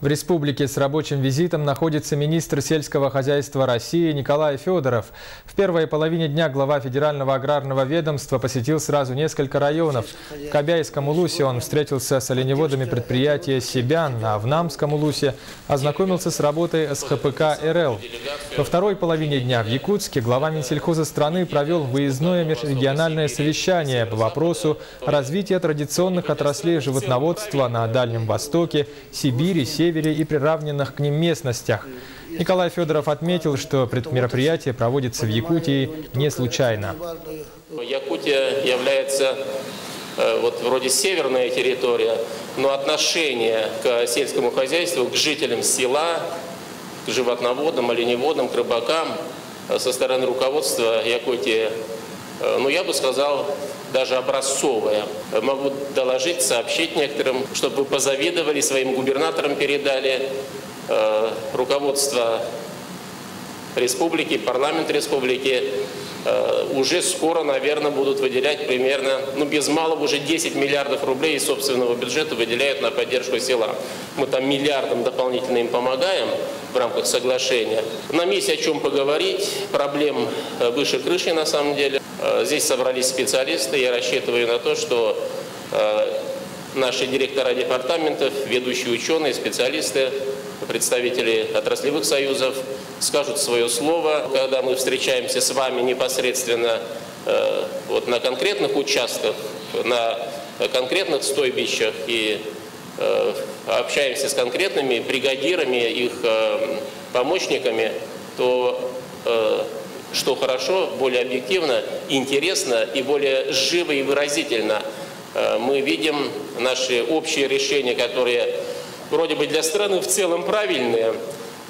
В республике с рабочим визитом находится министр сельского хозяйства России Николай Федоров. В первой половине дня глава Федерального аграрного ведомства посетил сразу несколько районов. В Кобяйском улусе он встретился с оленеводами предприятия «Себян», а в Намском улусе ознакомился с работой СХПК РЛ. Во второй половине дня в Якутске глава Минсельхоза страны провел выездное межрегиональное совещание по вопросу развития традиционных отраслей животноводства на Дальнем Востоке, Сибири, Севере и приравненных к ним местностях. Николай Федоров отметил, что мероприятие проводится в Якутии не случайно. Якутия является вроде северная территория, но отношение к сельскому хозяйству, к жителям села, к животноводам, оленеводам, к рыбакам со стороны руководства Якутии, я бы сказал, даже образцовая. Могу доложить, сообщить некоторым, чтобы вы позавидовали, своим губернаторам передали. Руководство республики, парламент республики уже скоро, наверное, будут выделять примерно, без малого уже 10 миллиардов рублей из собственного бюджета выделяют на поддержку села. Мы там миллиардом дополнительно им помогаем в рамках соглашения. Нам есть о чем поговорить, проблем выше крыши на самом деле. Здесь собрались специалисты, я рассчитываю на то, что наши директора департаментов, ведущие ученые, специалисты, представители отраслевых союзов скажут свое слово, когда мы встречаемся с вами непосредственно на конкретных участках, на конкретных стойбищах и общаемся с конкретными бригадирами, их помощниками, то что хорошо, более объективно, интересно и более живо и выразительно мы видим наши общие решения, которые вроде бы для страны в целом правильные,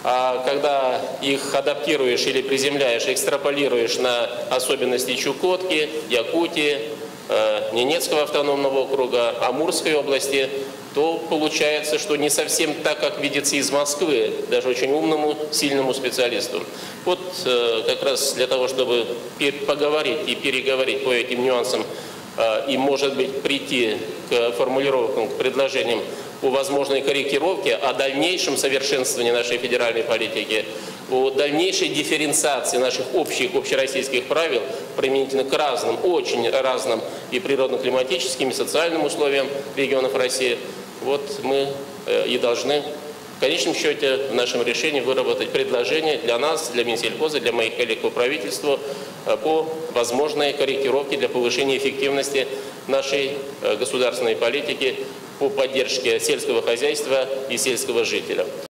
а когда их адаптируешь или приземляешь, экстраполируешь на особенности Чукотки, Якутии, Ненецкого автономного округа, Амурской области, то получается, что не совсем так, как видится из Москвы, даже очень умному, сильному специалисту. Вот как раз для того, чтобы поговорить и переговорить по этим нюансам и, может быть, прийти к формулировкам, к предложениям о возможной корректировке, о дальнейшем совершенствовании нашей федеральной политики, о дальнейшей дифференциации наших общероссийских правил применительно к разным, очень разным и природно-климатическим, и социальным условиям регионов России, вот мы и должны в конечном счете в нашем решении выработать предложение для нас, для Минсельхоза, для моих коллег по правительству по возможной корректировке для повышения эффективности нашей государственной политики по поддержке сельского хозяйства и сельского жителя.